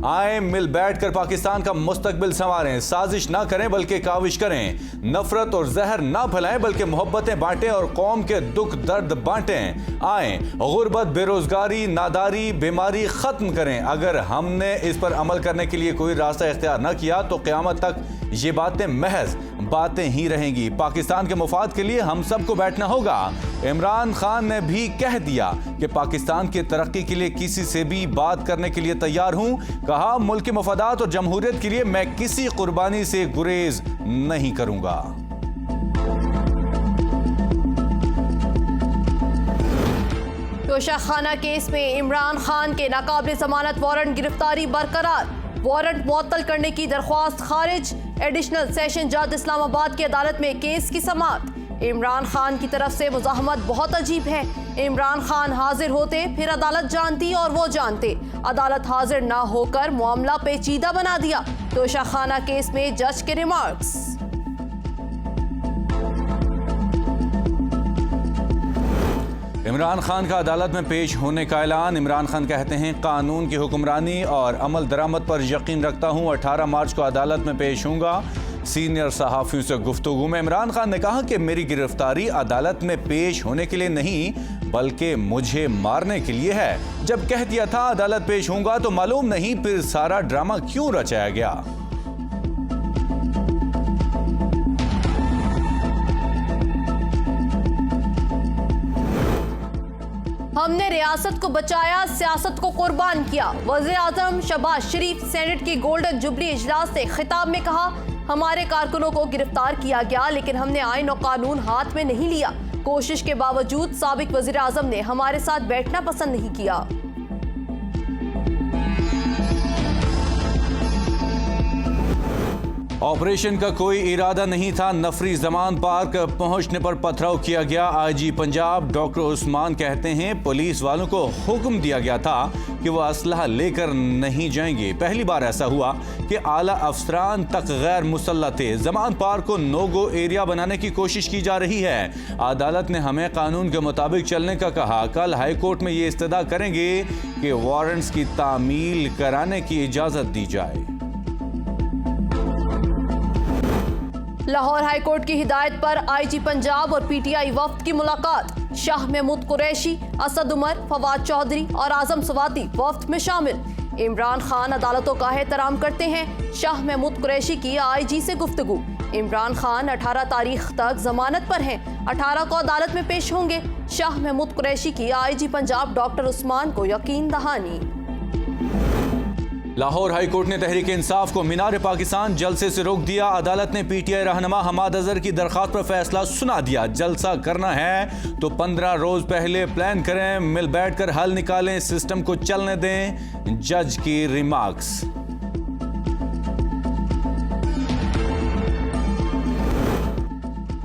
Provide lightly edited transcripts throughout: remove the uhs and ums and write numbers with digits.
आए मिल बैठकर पाकिस्तान का मुस्तकबिल संवारें। साजिश ना करें बल्कि काविश करें। नफरत और जहर ना फैलाएं बल्कि मोहब्बतें बांटें और कौम के दुख दर्द बांटें। आए गुर्बत, बेरोजगारी, नादारी, बीमारी खत्म करें। अगर हमने इस पर अमल करने के लिए कोई रास्ता इख्तियार न किया तो क़यामत तक ये बातें महज बातें ही रहेंगी। पाकिस्तान के मुफाद के लिए हम सबको बैठना होगा। इमरान खान ने भी कह दिया कि पाकिस्तान की तरक्की के लिए किसी से भी बात करने के लिए तैयार हूं। कहा, मुल्क के मफादात और जमहूरियत के लिए मैं किसी कुर्बानी से गुरेज नहीं करूंगा। तोशाखाना केस में इमरान खान के नाकाबिल जमानत वारंट गिरफ्तारी बरकरार। वारंट मुअत्तल करने की दरख्वास्त खारिज। एडिशनल सेशन जज इस्लामाबाद की अदालत में केस की समाअत। इमरान खान की तरफ से मुज़ाहमत बहुत अजीब है। इमरान खान हाजिर होते फिर अदालत जानती और वो जानते। अदालत हाजिर ना होकर मामला पेचीदा बना दिया। तोशाखाना केस में जज के रिमार्क्स। इमरान खान का अदालत में पेश होने का ऐलान। इमरान खान कहते हैं, कानून की हुक्मरानी और अमल दरामद पर यकीन रखता हूं। 18 मार्च को अदालत में पेश होऊंगा। सीनियर सहाफ़ियों से गुफ्तगू में इमरान खान ने कहा कि मेरी गिरफ्तारी अदालत में पेश होने के लिए नहीं बल्कि मुझे मारने के लिए है। जब कह दिया था अदालत पेश होऊंगा तो मालूम नहीं फिर सारा ड्रामा क्यों रचाया गया। हमने रियासत को बचाया, सियासत को कुर्बान किया। वज़ीर आज़म शहबाज शरीफ सेनेट की गोल्डन जुबली इजलास से खिताब में कहा, हमारे कारकुनों को गिरफ्तार किया गया लेकिन हमने आईन और कानून हाथ में नहीं लिया। कोशिश के बावजूद साबिक वज़ीर आज़म ने हमारे साथ बैठना पसंद नहीं किया। ऑपरेशन का कोई इरादा नहीं था। नफरी जमान पार्क पहुंचने पर पथराव किया गया। आईजी पंजाब डॉक्टर उस्मान कहते हैं, पुलिस वालों को हुक्म दिया गया था कि वो असलहा लेकर नहीं जाएंगे। पहली बार ऐसा हुआ कि आला अफसरान तक गैर मुसल्लह थे। जमान पार्क को नो गो एरिया बनाने की कोशिश की जा रही है। अदालत ने हमें कानून के मुताबिक चलने का कहा। कल हाई कोर्ट में ये इस्तदा करेंगे कि वारंट्स की तामील कराने की इजाजत दी जाए। लाहौर हाई कोर्ट की हिदायत पर आईजी पंजाब और पीटीआई वफ्द की मुलाकात। शाह महमूद कुरैशी, असद उमर, फवाद चौधरी और आजम सवाती वफ्द में शामिल। इमरान खान अदालतों का एहतराम करते हैं। शाह महमूद कुरैशी की आईजी से गुफ्तगू। इमरान खान 18 तारीख तक जमानत पर हैं। 18 को अदालत में पेश होंगे। शाह महमूद कुरैशी की आईजी पंजाब डॉक्टर उस्मान को यकीन दहानी। लाहौर हाई कोर्ट ने तहरीक इंसाफ को मीनार पाकिस्तान जलसे से रोक दिया। अदालत ने पीटीआई रहनुमा हमाद अजहर की दरखास्त पर फैसला सुना दिया। जलसा करना है तो 15 रोज पहले प्लान करें, मिल बैठकर हल निकालें, सिस्टम को चलने दें। जज की रिमार्क्स।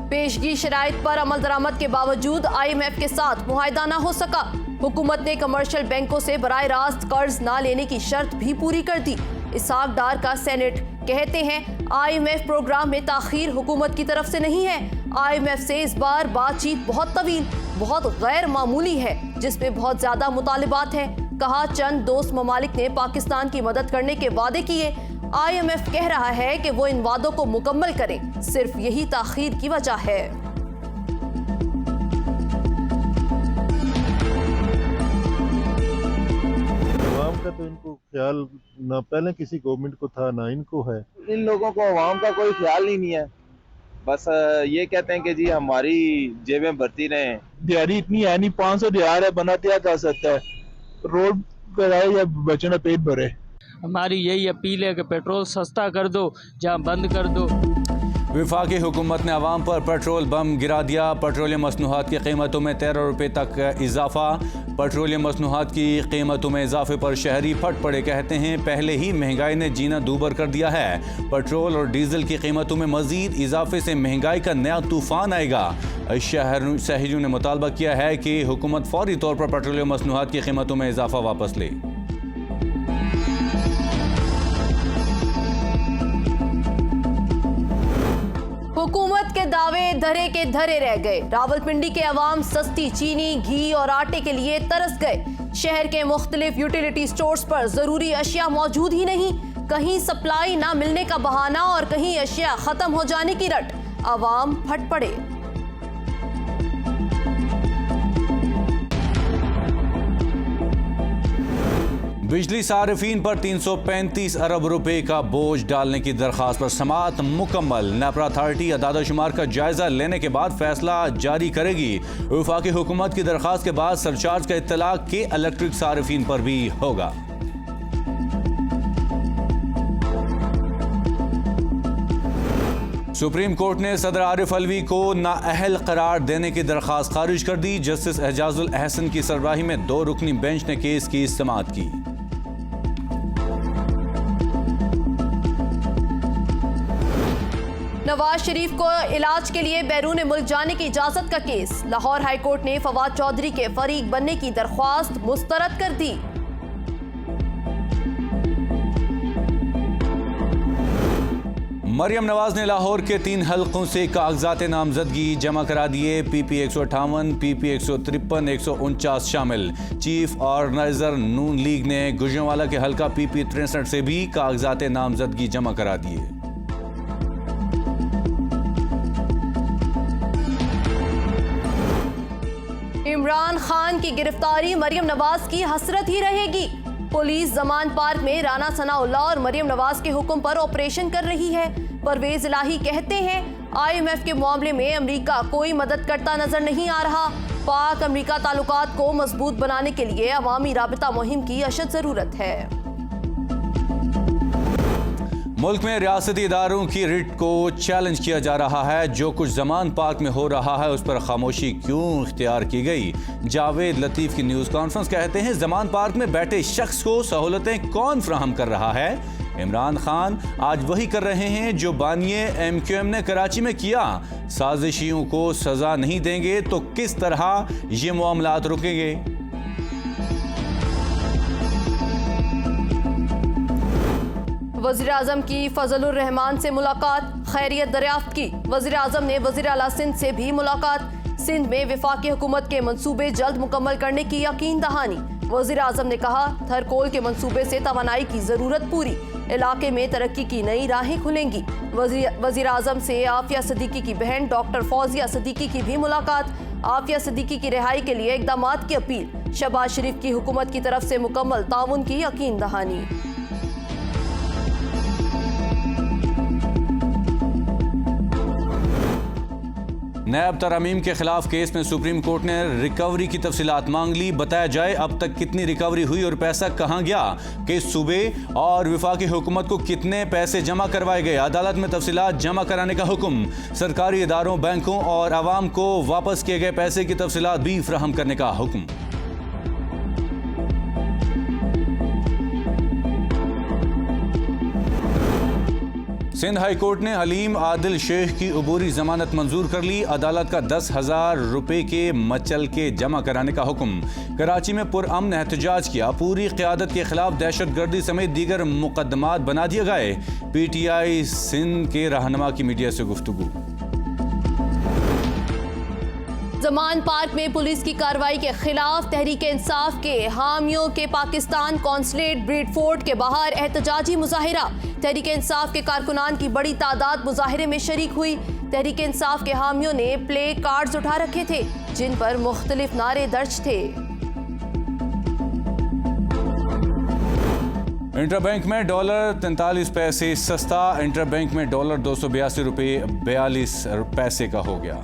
पेशगी शराइत पर अमल दरामद के बावजूद IMF के साथ मुआहिदा ना हो सका। हुकूमत ने कमर्शियल बैंकों से बराह रास्त कर्ज ना लेने की शर्त भी पूरी कर दी। इसहाक डार का सेनेट कहते हैं, IMF प्रोग्राम में ताखीर हुकूमत की तरफ से नहीं है। IMF से इस बार बातचीत बहुत तवील, बहुत गैर मामूली है, जिसमें बहुत ज्यादा मुतालिबात हैं। कहा, चंद दोस्त ममालिक ने पाकिस्तान की मदद करने के वादे किए। IMF कह रहा है कि वो इन वादों को मुकम्मल करें। सिर्फ यही ताखीर की वजह है। का तो इनको ख्याल ना पहले किसी गवर्नमेंट को था ना इनको है। इन लोगों को अवाम का कोई ख्याल ही नहीं है। बस ये कहते हैं कि जी हमारी जेबें भरती रहे। दिहाड़ी इतनी है नहीं, 500 दिहाड़ है, बना दिया जा सकता है। रोड पर आए या बच्चों ने पेट भरे। हमारी यही अपील है कि पेट्रोल सस्ता कर दो, जहाँ बंद कर दो। वफाकी हुकूमत ने अवाम पर पेट्रोल बम गिरा दिया। पेट्रोलियम मसनूहात की कीमतों में 13 रुपये तक इजाफा। पेट्रोलियम मसनूहात की कीमतों में इजाफे पर शहरी फट पड़े। कहते हैं, पहले ही महंगाई ने जीना दूभर कर दिया है। पेट्रोल और डीजल की कीमतों में मजीद इजाफे से महंगाई का नया तूफान आएगा। शहरियों ने मुतालबा किया है कि हुकूमत फौरी तौर पर पेट्रोलियम मसनूहात की कीमतों में इजाफा वापस ले। हुकूमत के दावे धरे के धरे रह गए। रावलपिंडी के अवाम सस्ती चीनी, घी और आटे के लिए तरस गए। शहर के मुख्तलिफ यूटिलिटी स्टोर्स पर जरूरी अशिया मौजूद ही नहीं, कहीं सप्लाई ना मिलने का बहाना और कहीं अशिया खत्म हो जाने की रट। आवाम फट पड़े। बिजली सार्फिन पर 335 अरब रुपए का बोझ डालने की दरखास्त पर समाअत मुकम्मल। नेपरा अथॉरिटी अदाद-ओ-शुमार का जायजा लेने के बाद फैसला जारी करेगी। वफाकी हुकूमत की दरखास्त के बाद सरचार्ज का इत्तलाक के इलेक्ट्रिक सार्फिन पर भी होगा। सुप्रीम कोर्ट ने सदर आरिफ अलवी को नाअहल करार देने की दरखास्त खारिज कर दी। जस्टिस एजाजुल अहसन की सरबराही में 2 रुकनी बेंच ने केस की समाअत की। नवाज शरीफ को इलाज के लिए बैरून मुल्क जाने की इजाजत का केस। लाहौर हाई कोर्ट ने फवाद चौधरी के फरीक बनने की दरख्वास्त मुस्तरद कर दी। मरियम नवाज ने लाहौर के 3 हलकों से कागजात नामजदगी जमा करा दिए। PP 158, PP 153, 149 शामिल। चीफ ऑर्गेनाइजर नून लीग ने गुजरांवाला के हलका PP 63 से भी कागजात नामजदगी जमा करा दिए। इमरान खान की गिरफ्तारी मरियम नवाज की हसरत ही रहेगी। पुलिस जमान पार्क में राना सनाउल्लाह और मरियम नवाज के हुक्म पर ऑपरेशन कर रही है। परवेज इलाही कहते हैं IMF के मामले में अमेरिका कोई मदद करता नजर नहीं आ रहा। पाक अमेरिका ताल्लुकात को मजबूत बनाने के लिए अवामी राबिता मुहिम की अशद जरूरत है। मुल्क में रियासती इदारों की रिट को चैलेंज किया जा रहा है। जो कुछ जमान पार्क में हो रहा है उस पर खामोशी क्यों इख्तियार की गई। जावेद लतीफ की न्यूज़ कॉन्फ्रेंस कहते हैं जमान पार्क में बैठे शख्स को सहूलतें कौन फ्राहम कर रहा है। इमरान खान आज वही कर रहे हैं जो बानिए MQM ने कराची में किया। साजिशियों को सजा नहीं देंगे तो किस तरह ये मामलात रुकेंगे। वज़ीर आज़म की फजलुर रहमान से मुलाकात, खैरियत दरियाफ्त की। वज़ीर आज़म ने वज़ीर आला सिंध से भी मुलाकात। सिंध में वफाकी हुकूमत के मंसूबे जल्द मुकम्मल करने की यकीन दहानी। वज़ीर आज़म ने कहा थरकोल के मंसूबे से तवानाई की ज़रूरत पूरी, इलाके में तरक्की की नई राहें खुलेंगी। वज़ीर आज़म से आफिया सिद्दीकी की बहन डॉक्टर फौजिया सिद्दीकी की भी मुलाकात। आफिया सिद्दीकी की रिहाई के लिए इक़दामात की अपील। शहबाज शरीफ की हुकूमत की तरफ से मुकम्मल ताउन की यकीन दहानी। नैब तरमीम के खिलाफ केस में सुप्रीम कोर्ट ने रिकवरी की तफसीलात मांग ली। बताया जाए अब तक कितनी रिकवरी हुई और पैसा कहां गया। किस सूबे और वफाकी हुकूमत को कितने पैसे जमा करवाए गए। अदालत में तफसीलात जमा कराने का हुक्म। सरकारी इदारों, बैंकों और आवाम को वापस किए गए पैसे की तफसीलात भी फ्राहम करने का हुक्म। सिंध हाई कोर्ट ने हलीम आदिल शेख की अबूरी जमानत मंजूर कर ली। अदालत का 10,000 रुपए के मचल के जमा कराने का हुक्म। कराची में पुरअमन एहतजाज किया। पूरी क़यादत के खिलाफ दहशतगर्दी समेत दीगर मुकदमात बना दिए गए। PTI सिंध के रहनुमा की मीडिया से गुफ्तगू। जमान पार्क में पुलिस की कार्रवाई के खिलाफ तहरीक इंसाफ के हामियों के पाकिस्तान कॉन्सुलेट ब्रीडफोर्ड के बाहर एहतजाजी मुजाहिरा। तहरीक इंसाफ के कारकुनान की बड़ी तादाद मुजाहिरे में शरीक हुई। तहरीक इंसाफ के हामियों ने प्ले कार्ड्स उठा रखे थे जिन पर मुख्तलिफ नारे दर्ज थे। इंटरबैंक में $43 सस्ता। इंटरबैंक में $282.42 का हो गया।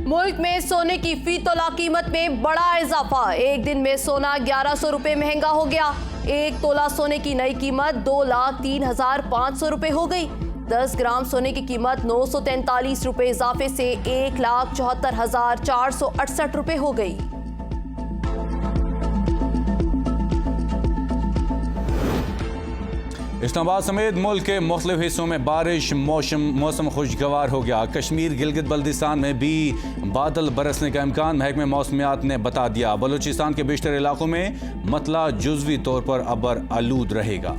मुल्क में सोने की फी तोला कीमत में बड़ा इजाफा। एक दिन में सोना 1100 रुपए महंगा हो गया। 1 तोला सोने की नई कीमत 2,03,500 रुपए हो गई। 10 ग्राम सोने की कीमत 943 रुपए इजाफे से 1,74,468 रुपए हो गई। इस्लामाबाद समेत मुल्क के मुख्तलिफ हिस्सों में बारिश, मौसम खुशगवार हो गया। कश्मीर, गिलगित बल्दिस्तान में भी बादल बरसने का इम्कान महकमे मौसमियात ने बता दिया। बलूचिस्तान के बेशतर इलाकों में मतला जुज़वी तौर पर अबर आलूद रहेगा।